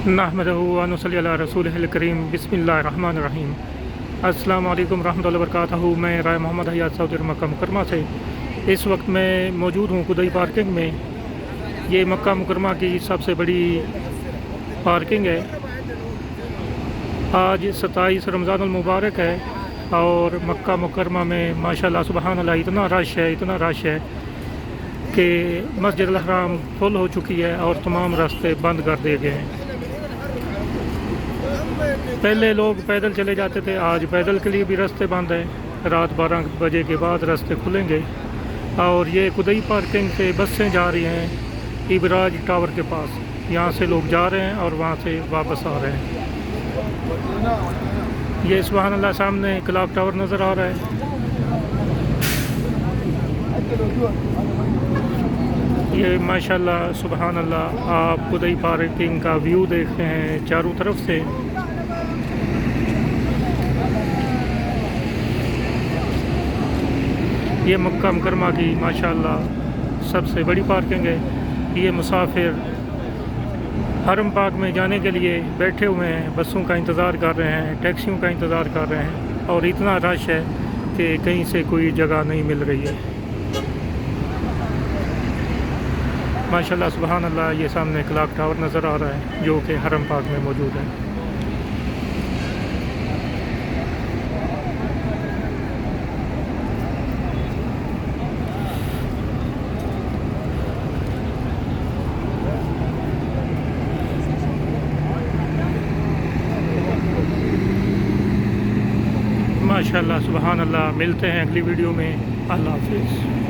नहमदहु व नसल्ली अला रसूलिहिल करीम बिस्मिल्लाहिर रहमानिर रहीम। अस्सलामु अलैकुम रहमतुल्लाहि व बरकातहू। मैं राय मोहम्मद हयात सऊदी मक्का मुकरमा से इस वक्त मैं मौजूद हूँ कुदई पार्किंग में। ये मक्का मुकरमा की सबसे बड़ी पार्किंग है। आज 27 रमज़ानुल मुबारक है और मक्का मुकरमा में माशाल्लाह सुबहान अल्लाह इतना रश है कि मस्जिद अल हराम फुल हो चुकी है और तमाम रास्ते बंद कर दिए गए हैं। पहले लोग पैदल चले जाते थे, आज पैदल के लिए भी रास्ते बंद हैं। रात 12 बजे के बाद रास्ते खुलेंगे। और ये कुदई पार्किंग से बसें जा रही हैं इबराज टावर के पास। यहाँ से लोग जा रहे हैं और वहाँ से वापस आ रहे हैं। ये सुभान अल्लाह सामने क्लॉक टावर नज़र आ रहा है। ये माशाल्लाह सुभान अल्लाह आप कुदई पार्किंग का व्यू देख रहे हैं चारों तरफ से। ये मक्का मुकरमा की माशाल्लाह सबसे बड़ी पार्किंग है। ये मुसाफिर हरम पाक में जाने के लिए बैठे हुए हैं, बसों का इंतज़ार कर रहे हैं, टैक्सियों का इंतज़ार कर रहे हैं और इतना रश है कि कहीं से कोई जगह नहीं मिल रही है। माशाल्लाह सुभान अल्लाह ये सामने क्लॉक टावर नज़र आ रहा है जो कि हरम पाक में मौजूद है। माशाल्लाह सुभान अल्लाह। मिलते हैं अगली वीडियो में। अल्लाह हाफिज़।